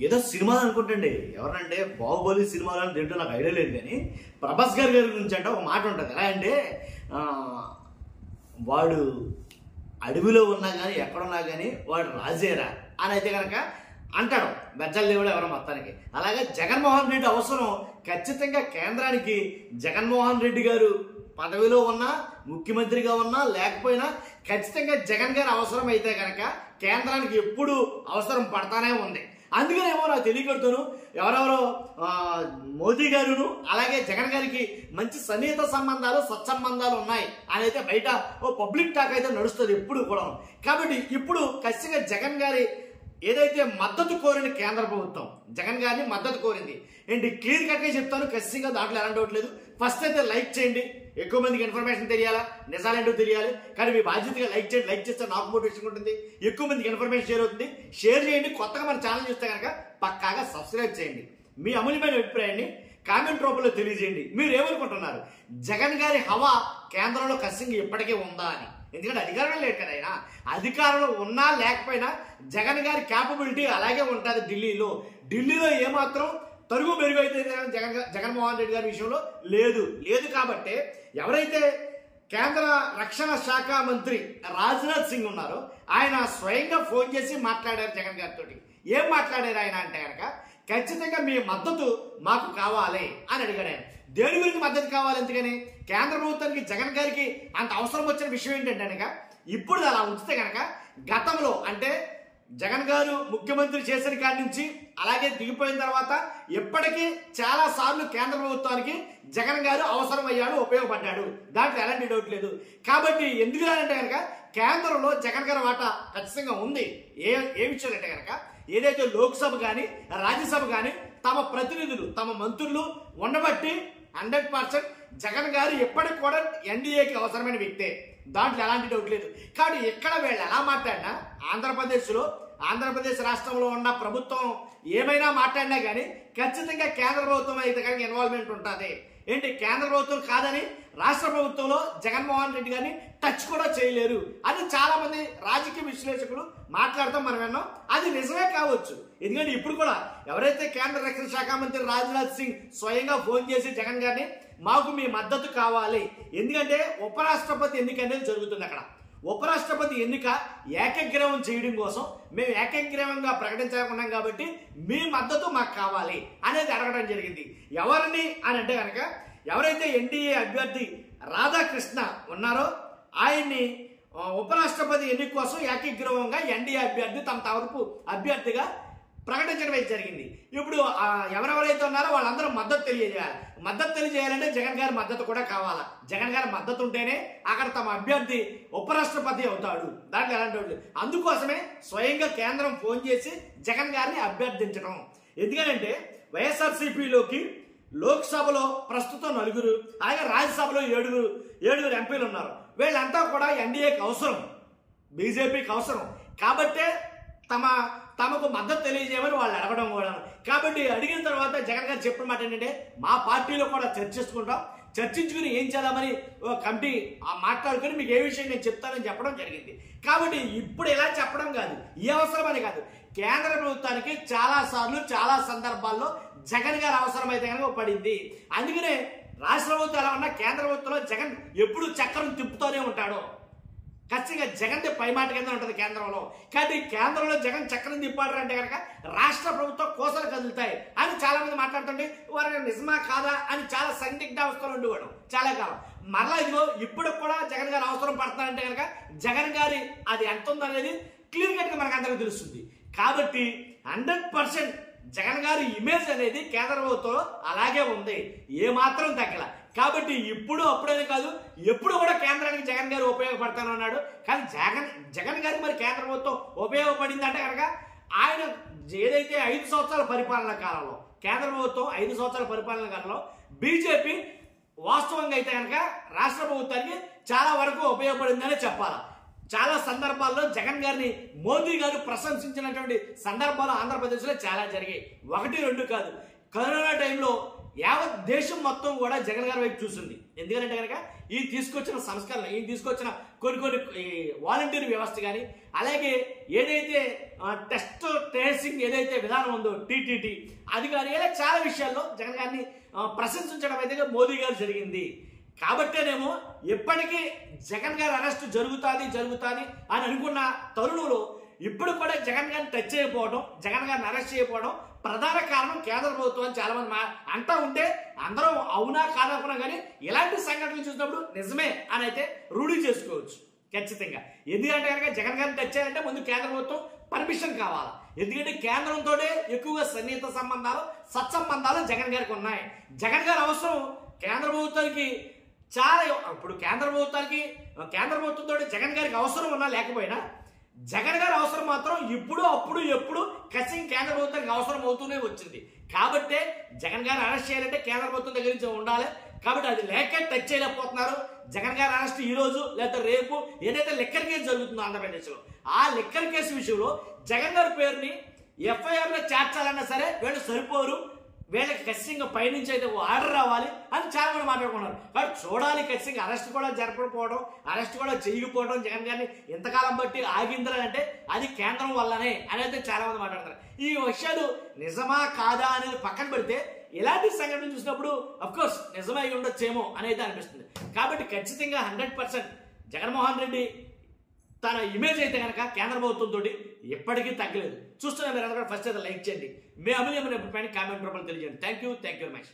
ఏదో సినిమాలు అనుకుంటండి. ఎవరంటే బాహుబలి సినిమాలు అని తింటూ నాకు ఐడియా లేదు, కానీ ప్రభాస్ గారి గురించి అంటే ఒక మాట ఉంటుంది. ఎలా అంటే వాడు అడవిలో ఉన్నా కానీ ఎక్కడున్నా కానీ వాడు రాజేరా అని అయితే కనుక అంటాడు బెజ్జల దేవుడు ఎవరో మొత్తానికి. అలాగే జగన్మోహన్ రెడ్డి అవసరం ఖచ్చితంగా కేంద్రానికి. జగన్మోహన్ రెడ్డి గారు పదవిలో ఉన్నా, ముఖ్యమంత్రిగా ఉన్నా లేకపోయినా ఖచ్చితంగా జగన్ గారి అవసరం అయితే కనుక కేంద్రానికి ఎప్పుడు అవసరం పడతానే ఉంది. అందుకనేమో నాకు తెలియకడుతాను ఎవరెవరో మోదీ గారును అలాగే జగన్ గారికి మంచి సన్నిహిత సంబంధాలు, సత్సంబంధాలు ఉన్నాయి అని అయితే బయట ఓ పబ్లిక్ టాక్ అయితే నడుస్తుంది ఎప్పుడు కూడా. కాబట్టి ఇప్పుడు ఖచ్చితంగా జగన్ గారి ఏదైతే మద్దతు కోరిన కేంద్ర ప్రభుత్వం జగన్ గారిని మద్దతు కోరింది ఏంటి క్లియర్ కట్గా చెప్తాను. ఖచ్చితంగా దాంట్లో ఎలాంటి డౌట్లేదు. ఫస్ట్ అయితే లైక్ చేయండి, ఎక్కువ మందికి ఇన్ఫర్మేషన్ తెలియాలా, నిజాలేంటో తెలియాలి. కానీ మీ బాధ్యతగా లైక్ చేయండి. లైక్ చేస్తే నాకు మోటివేషన్ ఉంటుంది, ఎక్కువ మందికి ఇన్ఫర్మేషన్ షేర్ అవుతుంది. షేర్ చేయండి. కొత్తగా మన ఛానల్ చూస్తే కనుక పక్కాగా సబ్స్క్రైబ్ చేయండి. మీ అమూల్యమైన అభిప్రాయాన్ని కామెంట్ రూపంలో తెలియజేయండి. మీరు ఏమనుకుంటున్నారు? జగన్ గారి హవా కేంద్రంలో ఖచ్చితంగా ఇప్పటికే ఉందా అని. ఎందుకంటే అధికారంలో లేదు కదా ఆయన. అధికారంలో ఉన్నా లేకపోయినా జగన్ గారి క్యాపబిలిటీ అలాగే ఉంటుంది ఢిల్లీలో. ఢిల్లీలో ఏమాత్రం తరుగు మెరుగు అయితే జగన్మోహన్ రెడ్డి గారి విషయంలో లేదు. కాబట్టి ఎవరైతే కేంద్ర రక్షణ శాఖ మంత్రి రాజ్నాథ్ సింగ్ ఉన్నారో ఆయన స్వయంగా ఫోన్ చేసి మాట్లాడారు జగన్ గారితో. ఏం మాట్లాడారు ఆయన అంటే కనుక ఖచ్చితంగా మీ మద్దతు మాకు కావాలి అని అడిగాడు ఆయన. దేని గురించి మద్దతు కావాలి? ఎందుకని కేంద్ర ప్రభుత్వానికి జగన్ గారికి అంత అవసరం వచ్చిన విషయం ఏంటంటే కనుక ఇప్పుడు అలా ఉంచితే కనుక గతంలో అంటే జగన్ గారు ముఖ్యమంత్రి చేసిన కాడి నుంచి అలాగే దిగిపోయిన తర్వాత ఇప్పటికీ చాలా సార్లు కేంద్ర ప్రభుత్వానికి జగన్ గారు అవసరం అయ్యాడు, ఉపయోగపడ్డాడు. దాంట్లో ఎలాంటి డౌట్ లేదు. కాబట్టి ఎందుకు అంటే కనుక కేంద్రంలో జగన్ గారి వాటా ఖచ్చితంగా ఉంది. ఏ విషయం అంటే కనుక ఏదైతే లోక్సభ కానీ రాజ్యసభ కానీ తమ ప్రతినిధులు తమ మంత్రులు ఉండబట్టి 100% జగన్ గారు ఎప్పటికి కూడా ఎన్డీఏకి అవసరమైన వ్యక్తే. దాంట్లో ఎలాంటి డౌట్ లేదు. కాబట్టి ఇక్కడ వీళ్ళు ఎలా మాట్లాడినా ఆంధ్రప్రదేశ్ రాష్ట్రంలో ఉన్న ప్రభుత్వం ఏమైనా మాట్లాడినా కానీ ఖచ్చితంగా కేంద్ర ప్రభుత్వం అయితే కానీ ఇన్వాల్వ్మెంట్ ఉంటుంది. ఏంటి కేంద్ర ప్రభుత్వం కాదని రాష్ట్ర ప్రభుత్వంలో జగన్మోహన్ రెడ్డి గారిని టచ్ కూడా చేయలేరు అని చాలా మంది రాజకీయ విశ్లేషకులు మాట్లాడతాం మనం విన్నాం. అది నిజమే కావచ్చు. ఎందుకంటే ఇప్పుడు కూడా ఎవరైతే కేంద్ర రక్షణ శాఖ మంత్రి రాజ్నాథ్ సింగ్ స్వయంగా ఫోన్ చేసి జగన్ గారిని మాకు మీ మద్దతు కావాలి, ఎందుకంటే ఉపరాష్ట్రపతి ఎన్నిక అనేది జరుగుతుంది. అక్కడ ఉపరాష్ట్రపతి ఎన్నిక ఏకగ్రీవం చేయడం కోసం మేము ఏకగ్రీవంగా ప్రకటించకున్నాం కాబట్టి మీ మద్దతు మాకు కావాలి అనేది అడగడం జరిగింది. ఎవరిని అని అంటే కనుక ఎవరైతే ఎన్డీఏ అభ్యర్థి రాధాకృష్ణ ఉన్నారో ఆయన్ని ఉపరాష్ట్రపతి ఎన్నిక కోసం ఏకగ్రీవంగా ఎన్డీఏ అభ్యర్థి తమ తరపు అభ్యర్థిగా ప్రకటించడం జరిగింది. ఇప్పుడు ఎవరెవరైతే ఉన్నారో వాళ్ళందరూ మద్దతు తెలియజేయాలి. మద్దతు తెలియజేయాలంటే జగన్ గారి మద్దతు కూడా కావాలా. జగన్ గారి మద్దతు ఉంటేనే అక్కడ తమ అభ్యర్థి ఉపరాష్ట్రపతి అవుతాడు. దాంట్లో ఎలాంటి అందుకోసమే స్వయంగా కేంద్రం ఫోన్ చేసి జగన్ గారిని అభ్యర్థించడం. ఎందుకంటే వైఎస్ఆర్సీపీలోకి లోక్సభలో ప్రస్తుతం 4, అలాగే రాజ్యసభలో 7 ఎంపీలు ఉన్నారు. వీళ్ళంతా కూడా ఎన్డీఏకి అవసరం, బీజేపీకి అవసరం. కాబట్టే తమకు మద్దతు తెలియజేయమని వాళ్ళు అడగడం కూడా. కాబట్టి అడిగిన తర్వాత జగన్ గారు చెప్పిన మాట ఏంటంటే మా పార్టీలో కూడా చర్చించుకుని ఏం చేద్దామని కమిటీ మాట్లాడుకుని మీకు ఏ విషయం నేను చెప్తానని చెప్పడం జరిగింది. కాబట్టి ఇప్పుడు ఇలా చెప్పడం కాదు, ఈ అవసరం అని కాదు. కేంద్ర ప్రభుత్వానికి చాలా సార్లు చాలా సందర్భాల్లో జగన్ గారు అవసరమైతే కనుక పడింది. అందుకనే రాష్ట్ర ప్రభుత్వం ఎలా ఉన్నా కేంద్ర ప్రభుత్వంలో జగన్ ఎప్పుడు చక్రం తిప్పుతూనే ఉంటాడు. ఖచ్చితంగా జగన్ పై మాట కింద ఉంటుంది కేంద్రంలో. కాబట్టి కేంద్రంలో జగన్ చక్రం తిప్పాడు అంటే కనుక రాష్ట్ర ప్రభుత్వం కోసలు కదులుతాయి అని చాలా మంది మాట్లాడుతుంటే వారు నిజమా కాదా అని చాలా సందిగ్ధావస్థలు ఉండేవాడు చాలా కాలం. మరలా ఇదిగో ఇప్పుడు కూడా జగన్ గారు అవసరం పడుతున్నారంటే కనుక జగన్ గారి అది ఎంత ఉందనేది క్లియర్ కట్గా మనకు అందరికీ తెలుస్తుంది. కాబట్టి 100% జగన్ గారి ఇమేజ్ అనేది కేంద్ర ప్రభుత్వంలో అలాగే ఉంది, ఏమాత్రం తగ్గల. కాబట్టి ఇప్పుడు అప్పుడేనే కాదు ఎప్పుడు కూడా కేంద్రానికి జగన్ గారు ఉపయోగపడతానన్నాడు. కానీ జగన్ గారికి మరి కేంద్ర ప్రభుత్వం ఉపయోగపడిందంటే కనుక ఆయన ఏదైతే 5 సంవత్సరాల పరిపాలన కాలంలో కేంద్ర ప్రభుత్వం 5 సంవత్సరాల పరిపాలన కాలంలో బీజేపీ వాస్తవంగా అయితే కనుక రాష్ట్ర ప్రభుత్వానికి చాలా వరకు ఉపయోగపడిందనే చెప్పాలి. చాలా సందర్భాల్లో జగన్ గారిని మోదీ గారు ప్రశంసించినటువంటి సందర్భాలు ఆంధ్రప్రదేశ్లో చాలా జరిగాయి. 1, 2 కాదు. కరోనా టైంలో యావత్ దేశం మొత్తం కూడా జగన్ గారి వైపు చూసింది. ఎందుకంటే కనుక ఈ తీసుకొచ్చిన సంస్కరణ, ఈ తీసుకొచ్చిన కొన్ని వాలంటీర్ వ్యవస్థ కానీ, అలాగే ఏదైతే టెస్ట్ ట్రేసింగ్ ఏదైతే విధానం ఉందో టీటీటీ, అది కానీ ఇలా చాలా విషయాల్లో జగన్ గారిని ప్రశంసించడం అయితే మోదీ గారు జరిగింది. కాబట్టేనేమో ఎప్పటికీ జగన్ గారి అరెస్ట్ జరుగుతుంది అని అనుకున్న తరుణంలో ఇప్పుడు కూడా జగన్ గారిని టచ్ చేయకపోవడం, జగన్ గారిని అరెస్ట్ చేయకపోవడం ప్రధాన కారణం కేంద్ర ప్రభుత్వం అని చాలా మంది అంటా ఉంటే అందరూ అవునా కాదనుకున్నా కానీ ఇలాంటి సంఘటనలు చూసినప్పుడు నిజమే అని అయితే రూఢీ చేసుకోవచ్చు ఖచ్చితంగా. ఎందుకంటే కనుక జగన్ గారిని టచ్ చేయాలంటే ముందు కేంద్ర ప్రభుత్వం పర్మిషన్ కావాలి. ఎందుకంటే కేంద్రంతో ఎక్కువగా సన్నిహిత సంబంధాలు, సత్సంబంధాలు జగన్ గారికి ఉన్నాయి. జగన్ గారి అవసరం కేంద్ర ప్రభుత్వానికి చాలా. ఇప్పుడు కేంద్ర ప్రభుత్వంతో జగన్ గారికి అవసరం ఉన్నా లేకపోయినా జగన్ గారి అవసరం మాత్రం ఇప్పుడు అప్పుడు ఎప్పుడు ఖచ్చితంగా కేంద్ర ప్రభుత్వానికి అవసరం అవుతూనే వచ్చింది. కాబట్టే జగన్ గారిని అరెస్ట్ చేయాలంటే కేంద్ర ప్రభుత్వం దగ్గర నుంచి ఉండాలి. కాబట్టి అది లేక టచ్ చేయలేకపోతున్నారు. జగన్ గారి అరెస్ట్ ఈ రోజు లేదా రేపు ఏదైతే లిక్కర్ కేసు జరుగుతుందో ఆంధ్రప్రదేశ్లో, ఆ లిక్కర్ కేసు విషయంలో జగన్ గారి పేరుని ఎఫ్ఐఆర్ లో చేర్చాలన్నా సరే వీళ్ళు సరిపోరు, వీళ్ళకి ఖచ్చితంగా పైనుంచి అయితే ఆర్డర్ రావాలి అని చాలా మంది మాట్లాడుకున్నారు. కాబట్టి చూడాలి, ఖచ్చితంగా అరెస్ట్ కూడా జరపకపోవడం, అరెస్ట్ కూడా చేయకపోవడం జగన్ గారిని ఇంతకాలం బట్టి ఆగిందని అది కేంద్రం వల్లనే అని అయితే చాలా మంది మాట్లాడతారు. ఈ విషయాలు నిజమా కాదా అనేది పక్కన పెడితే ఇలాంటి సంఘటన చూసినప్పుడు అఫ్కోర్స్ నిజమై ఉండొచ్చేమో అని అయితే అనిపిస్తుంది. కాబట్టి ఖచ్చితంగా 100% జగన్మోహన్ రెడ్డి తన ఇమేజ్ అయితే కనుక కేంద్ర ప్రభుత్వంతో ఎప్పటికీ తగ్గలేదు. చూస్తున్నా మీరు అందరూ ఫస్ట్ అయితే లైక్ చేయండి, మీ అమూల్యమైన అభిప్రాయాన్ని కామెంట్ రూపంలో తెలియజేయండి. Thank you very much.